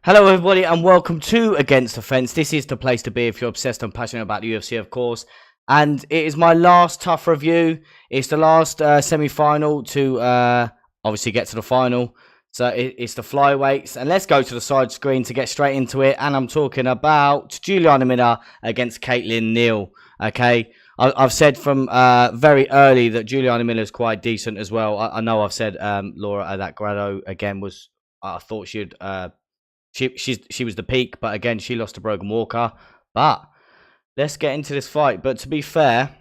Hello everybody and welcome to Against the Fence. This is the place to be if you're obsessed and passionate about the UFC, of course. And it is my last tough review. It's the last semi-final to obviously get to the final. So it's the flyweights. And let's go to the side screen to get straight into it. And I'm talking about Juliana against Caitlyn Neal. Okay, I've said from very early that Juliana Miller is quite decent as well. I know I've said Laura Adagrado again was, I thought she'd... She was the peak, but again, she lost to Brogan Walker. But let's get into this fight. But to be fair,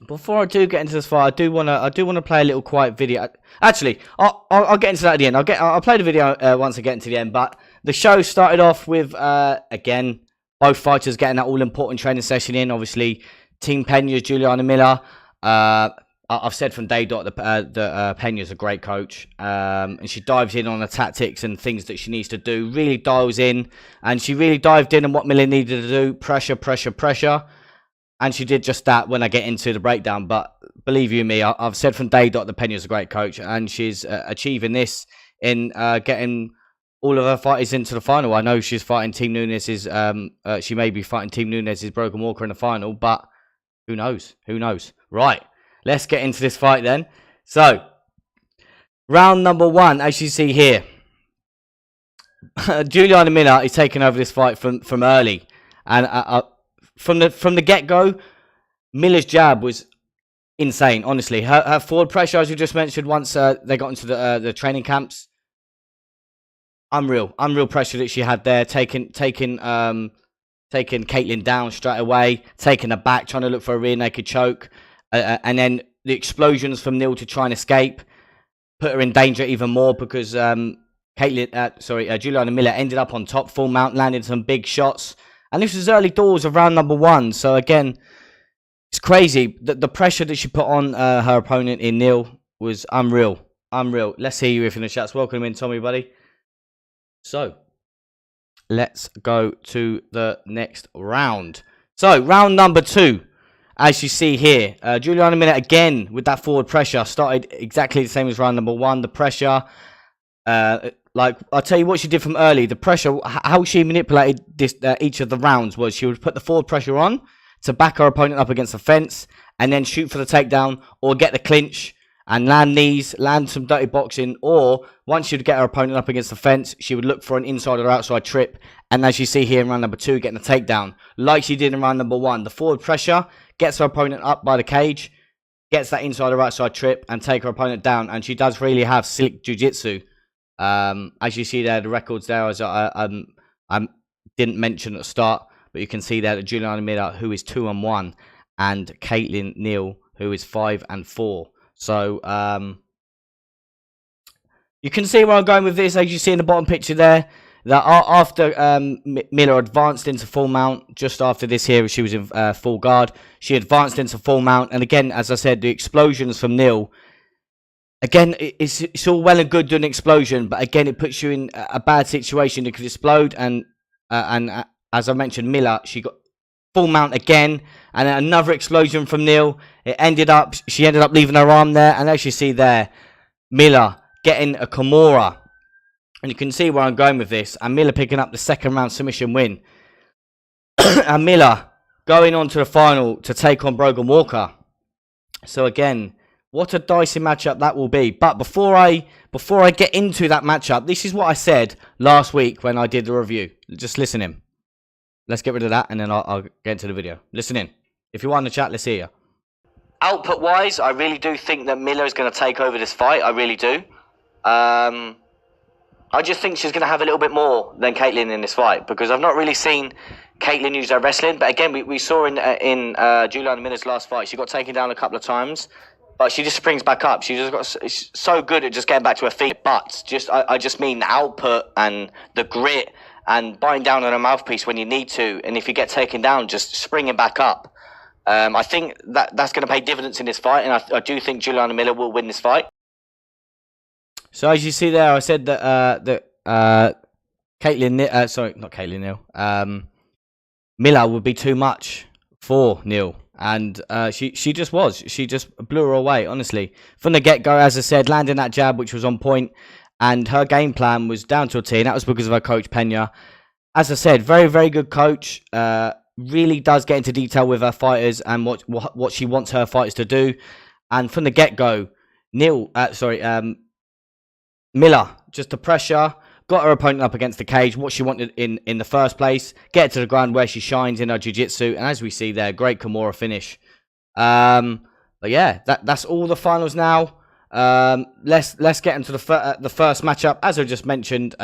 before I do get into this fight, I do wanna play a little quiet video. Actually, I'll get into that at the end. I'll play the video once I get into the end. But the show started off with again both fighters getting that all important training session in. Obviously, Team Peña's Juliana Miller. I've said from day dot that Peña's a great coach, and she dives in on the tactics and things that she needs to do, really dials in, and she really dived in on what Miller needed to do, pressure, and she did just that when I get into the breakdown. But believe you me, I've said from day dot that Peña's a great coach, and she's achieving this in getting all of her fighters into the final. I know she's fighting Team Nunes, she may be fighting Team Nunes' Brogan Walker in the final, but who knows? Who knows? Right. Let's get into this fight then. So, round number one, as you see here, Juliana Miller is taking over this fight from early, and from the get go, Miller's jab was insane. Honestly, her forward pressure, as you just mentioned, once they got into the training camps, unreal pressure that she had there, taking Caitlyn down straight away, taking her back, trying to look for a rear naked choke. And then the explosions from Neal to try and escape put her in danger even more because Juliana Miller ended up on top, full mount, landed some big shots. And this was early doors of round number one. So again, it's crazy. The pressure that she put on her opponent in Neal was unreal. Let's hear you if in the chats. Welcome in, Tommy, buddy. So, let's go to the next round. So, round number two. As you see here, Juliana Miller again with that forward pressure started exactly the same as round number one. The pressure, like I'll tell you what she did from early. The pressure, how she manipulated this each of the rounds was she would put the forward pressure on to back her opponent up against the fence, and then shoot for the takedown or get the clinch and land knees, land some dirty boxing. Or once she'd get her opponent up against the fence, she would look for an inside or outside trip. And as you see here in round number two, getting the takedown like she did in round number one. The forward pressure gets her opponent up by the cage, gets that inside or outside trip, and take her opponent down. And she does really have slick jiu-jitsu. As you see there, the records there, as I didn't mention at the start, but you can see there that Juliana Miller, who is 2-1, and Caitlyn Neal, who is 5-4. So, you can see where I'm going with this, as you see in the bottom picture there, that after Miller advanced into full mount, just after this here, she was in full guard. She advanced into full mount, and again, as I said, the explosions from Neal. Again, it's all well and good doing an explosion, but again, it puts you in a bad situation. It could explode, and as I mentioned, Miller, she got full mount again, and then another explosion from Neal. She ended up leaving her arm there, and as you see there, Miller getting a Kimura. And you can see where I'm going with this. And Miller picking up the second round submission win. And Miller going on to the final to take on Brogan Walker. So again, what a dicey matchup that will be. But before I get into that matchup, this is what I said last week when I did the review. Just listen in. Let's get rid of that and then I'll get into the video. Listen in. If you want in the chat, let's hear you. Output-wise, I really do think that Miller is going to take over this fight. I really do. I just think she's going to have a little bit more than Caitlyn in this fight because I've not really seen Caitlyn use her wrestling. But again, we saw in Juliana Miller's last fight, she got taken down a couple of times, but she just springs back up. She's so good at just getting back to her feet. But I just mean the output and the grit and biting down on a mouthpiece when you need to. And if you get taken down, just springing back up. I think that's going to pay dividends in this fight, and I do think Juliana Miller will win this fight. So as you see there, I said that Miller would be too much for Neal, and she just blew her away, honestly, from the get go. As I said, landing that jab which was on point, and her game plan was down to a T, and that was because of her coach, Peña. As I said, very, very good coach. Really does get into detail with her fighters and what she wants her fighters to do. And from the get-go, Miller, just the pressure, got her opponent up against the cage, what she wanted in the first place, get to the ground where she shines in her jiu-jitsu, and as we see there, great Kimura finish. But yeah, that's all the finals now. Let's get into the first matchup. As I just mentioned,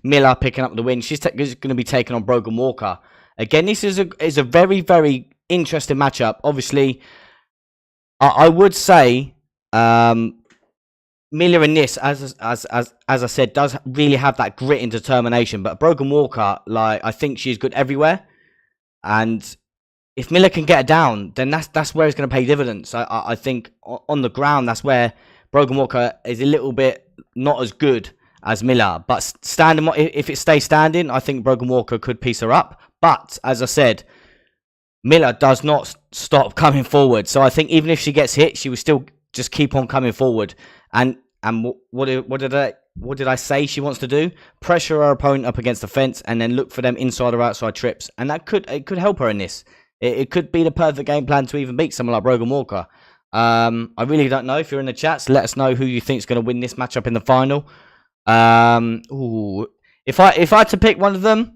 Miller picking up the win. She's going to be taking on Brogan Walker. Again, this is a very, very interesting matchup. Obviously, I would say Miller in this, as I said, does really have that grit and determination. But Brogan Walker, like, I think she's good everywhere. And if Miller can get her down, then that's where it's going to pay dividends. I think on the ground, that's where Brogan Walker is a little bit not as good as Miller. But standing, if it stays standing, I think Brogan Walker could piece her up. But as I said, Miller does not stop coming forward. So I think even if she gets hit, she will still just keep on coming forward. And what did I say she wants to do? Pressure her opponent up against the fence and then look for them inside or outside trips. And it could help her in this. It could be the perfect game plan to even beat someone like Brogan Walker. I really don't know. If you're in the chats, let us know who you think is going to win this matchup in the final. If I had to pick one of them,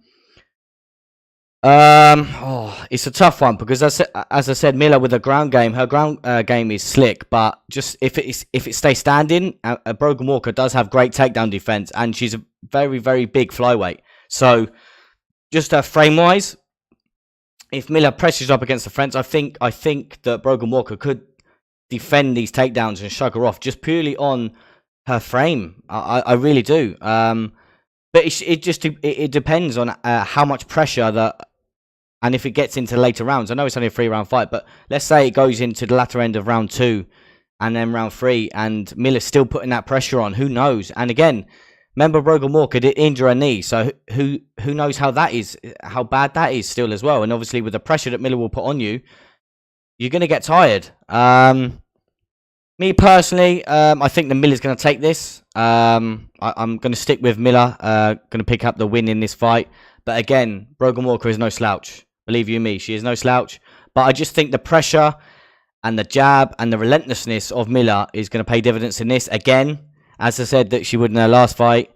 it's a tough one because as I said, Miller with her ground game, game is slick. But just if it stays standing, Brogan Walker does have great takedown defense, and she's a very, very big flyweight. So just frame wise, if Miller presses up against the fence, I think that Brogan Walker could defend these takedowns and shrug her off just purely on her frame. I really do. But it depends on how much pressure that, and if it gets into later rounds. I know it's only a 3-round fight, but let's say it goes into the latter end of round 2 and then round 3, and Miller's still putting that pressure on. Who knows? And again, remember Brogan Walker did injure her knee, so who knows how bad that is still as well. And obviously with the pressure that Miller will put on you, you're going to get tired. Me personally, I think the Miller's going to take this. I'm going to stick with Miller. Going to pick up the win in this fight. But again, Brogan Walker is no slouch. Believe you me, she is no slouch. But I just think the pressure and the jab and the relentlessness of Miller is going to pay dividends in this. Again, as I said that she would in her last fight.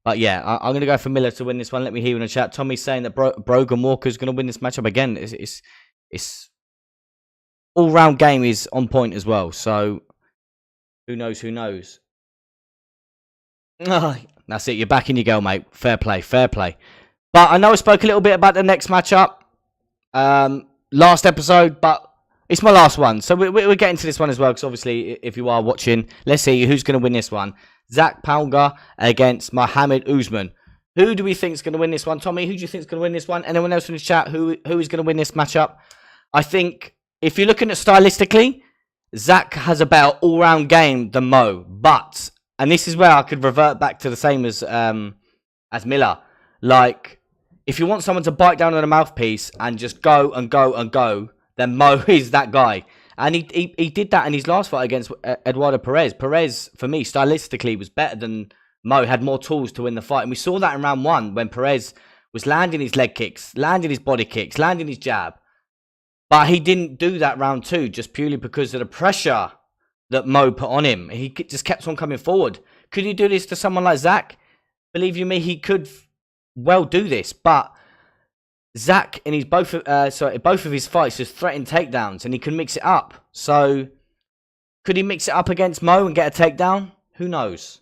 But yeah, I'm going to go for Miller to win this one. Let me hear you in the chat. Tommy's saying that Brogan Walker is going to win this matchup again. It's all-round game is on point as well. So who knows? Who knows? That's it. You're back in your goal, mate. Fair play. Fair play. But I know I spoke a little bit about the next matchup last episode, but it's my last one. So we're getting to this one as well, because obviously, if you are watching, let's see who's going to win this one. Zac Pounder against Mohamed Usman. Who do we think is going to win this one? Tommy, who do you think is going to win this one? Anyone else in the chat, who is going to win this matchup? I think, if you're looking at stylistically, Zac has a better all-round game than Mo. But, and this is where I could revert back to the same as Miller. Like, if you want someone to bite down on a mouthpiece and just go and go and go, then Mo is that guy. And he did that in his last fight against Eduardo Perez. Perez, for me, stylistically, was better than Mo, had more tools to win the fight. And we saw that in round 1 when Perez was landing his leg kicks, landing his body kicks, landing his jab. But he didn't do that round 2 just purely because of the pressure that Mo put on him. He just kept on coming forward. Could he do this to someone like Zac? Believe you me, he could well do this, but Zac in his both of his fights just threatened takedowns, and he can mix it up. So could he mix it up against Mo and get a takedown? Who knows?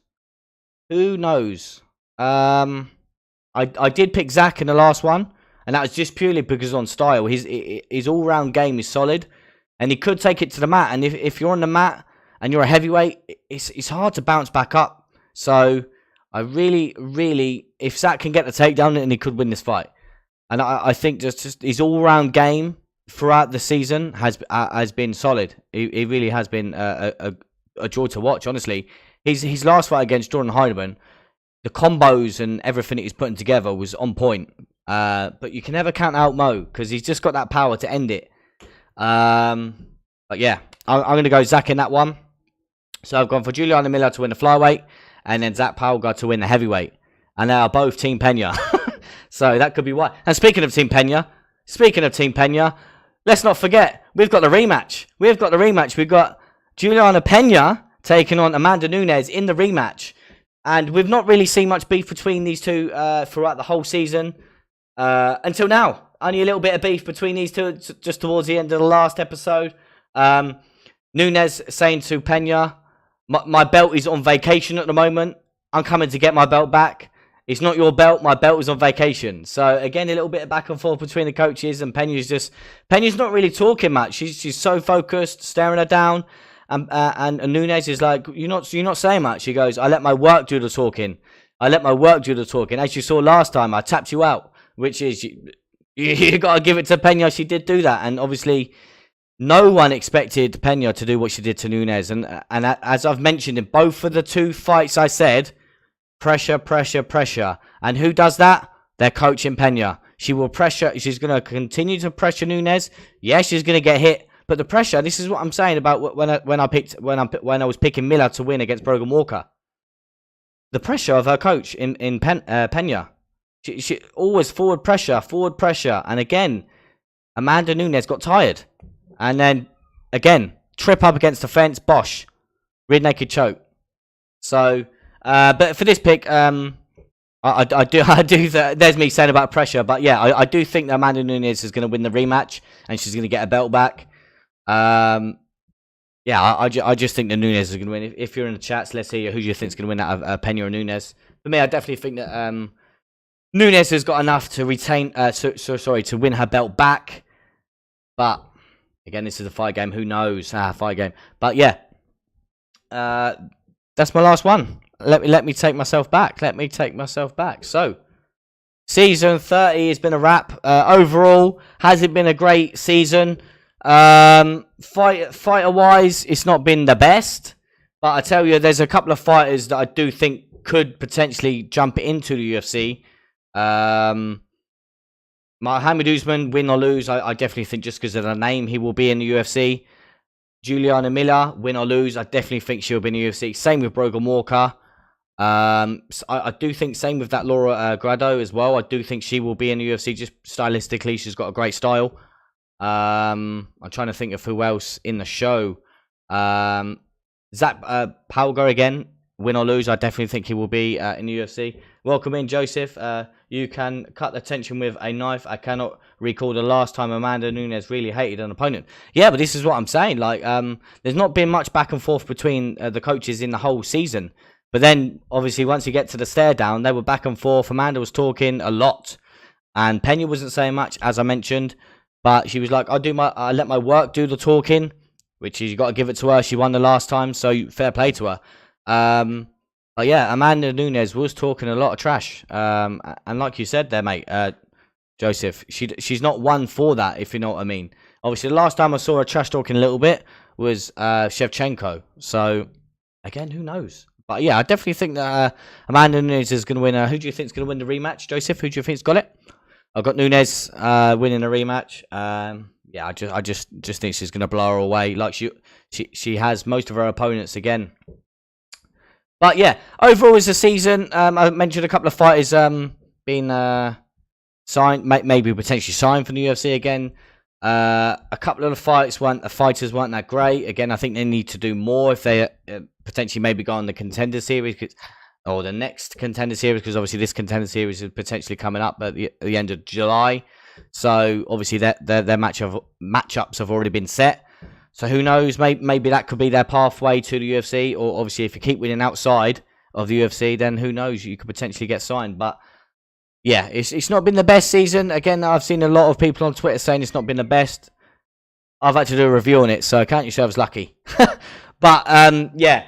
Who knows? I did pick Zac in the last one, and that was just purely because on style. His all-round game is solid, and he could take it to the mat. And if you're on the mat and you're a heavyweight, it's hard to bounce back up. So I really, if Zac can get the takedown, then he could win this fight. And I think just his all-round game throughout the season has been solid. He really has been a joy to watch, honestly. His last fight against Jordan Heinemann, the combos and everything that he's putting together was on point. But you can never count out Mo, because he's just got that power to end it. But yeah, I'm going to go Zac in that one. So I've gone for Juliana Miller to win the flyweight, and then Zac Pounder to win the heavyweight. And they are both Team Peña. So that could be why. And speaking of Team Peña, let's not forget, we've got the rematch. We've got Juliana Peña taking on Amanda Nunes in the rematch. And we've not really seen much beef between these two throughout the whole season. Until now. Only a little bit of beef between these two just towards the end of the last episode. Nunes saying to Peña, my belt is on vacation at the moment. I'm coming to get my belt back. It's not your belt. My belt is on vacation. So, again, a little bit of back and forth between the coaches. And Peña's not really talking much. She's so focused, staring her down. And Nunes is like, you're not saying much. She goes, I let my work do the talking. As you saw last time, I tapped you out. Which is, you got to give it to Peña. She did do that. And obviously, no one expected Peña to do what she did to Nunes. And as I've mentioned in both of the two fights, I said, pressure. And who does that? Their coach in Peña. She will pressure. She's going to continue to pressure Nunes. Yeah, she's going to get hit. But the pressure, this is what I'm saying about when I was picking Miller to win against Brogan Walker. The pressure of her coach in Peña. She always forward pressure. And again, Amanda Nunes got tired. And then, again, trip up against the fence, bosh. Rear naked choke. So, but for this pick, I do. There's me saying about pressure, but yeah, I do think that Amanda Nunes is going to win the rematch, and she's going to get a belt back. Yeah, I just think that Nunes is going to win. If you're in the chats, let's hear who do you think is going to win out of Peña or Nunes. For me, I definitely think that Nunes has got enough to retain. To win her belt back. But again, this is a fight game. Who knows? Fight game. But yeah, that's my last one. Let me take myself back. So, season 30 has been a wrap. Overall, has it been a great season? Fighter-wise, it's not been the best. But I tell you, there's a couple of fighters that I do think could potentially jump into the UFC. Mohamed Usman, win or lose, I definitely think just because of the name, he will be in the UFC. Juliana Miller, win or lose, I definitely think she'll be in the UFC. Same with Brogan Walker. I do think same with that Laura Grado as well. I do think she will be in the UFC. Just stylistically, she's got a great style. I'm trying to think of who else in the show. Zac Pounder again, win or lose, I definitely think he will be in the UFC. Welcome in, Joseph. You can cut the tension with a knife. I cannot recall the last time Amanda Nunes really hated an opponent. Yeah, but this is what I'm saying. Like, there's not been much back and forth between the coaches in the whole season. But then, obviously, once you get to the stare down, they were back and forth. Amanda was talking a lot. And Peña wasn't saying much, as I mentioned. But she was like, I let my work do the talking. Which you got to give it to her. She won the last time, so fair play to her. But yeah, Amanda Nunes was talking a lot of trash. And like you said there, mate, Joseph, she's not one for that, if you know what I mean. Obviously, the last time I saw her trash talking a little bit was Shevchenko. So, again, who knows? But yeah, I definitely think that Amanda Nunes is going to win. Who do you think is going to win the rematch, Joseph? Who do you think's got it? I've got Nunes winning the rematch. Yeah, I just think she's going to blow her away. Like she has most of her opponents again. But yeah, overall as a season, I mentioned a couple of fighters being signed, maybe potentially signed from the UFC again. A couple of the fighters weren't that great. Again, I think they need to do more if they potentially maybe go on the Contender Series or the next Contender Series, because obviously this Contender Series is potentially coming up at the end of July. So obviously their matchups have already been set. So who knows? Maybe that could be their pathway to the UFC. Or obviously, if you keep winning outside of the UFC, then who knows? You could potentially get signed. But yeah, it's not been the best season. Again, I've seen a lot of people on Twitter saying it's not been the best. I've had to do a review on it, so count yourselves lucky. But yeah,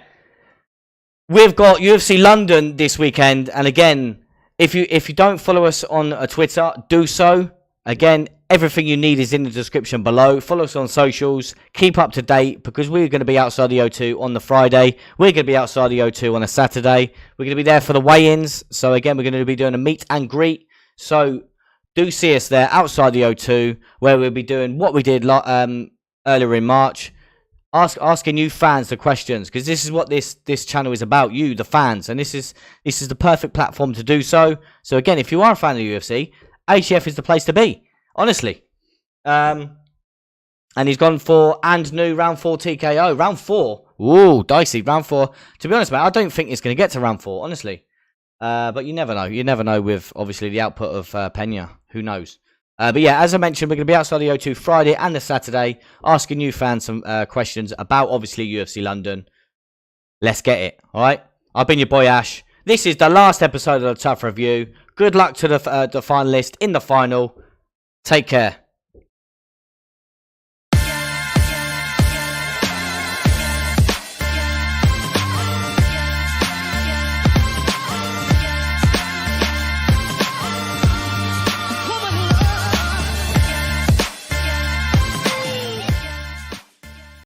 we've got UFC London this weekend, and again, if you don't follow us on Twitter, do so. Again, everything you need is in the description below. Follow us on socials. Keep up to date, because we're going to be outside the O2 on the Friday. We're going to be outside the O2 on a Saturday. We're going to be there for the weigh-ins. So again, we're going to be doing a meet and greet. So do see us there outside the O2, where we'll be doing what we did earlier in March. asking you fans the questions, because this is what this channel is about, you, the fans, and this is the perfect platform to do so. So again, if you are a fan of the UFC, HF is the place to be, honestly. And he's gone for new round 4 TKO. Round 4. Ooh, dicey. Round 4. To be honest, mate, I don't think it's going to get to round 4, honestly. But you never know. You never know with, obviously, the output of Peña. Who knows? But yeah, as I mentioned, we're going to be outside the O2 Friday and the Saturday, asking you fans some questions about, obviously, UFC London. Let's get it, all right? I've been your boy, Ash. This is the last episode of the Tough Review. Good luck to the finalist in the final. Take care.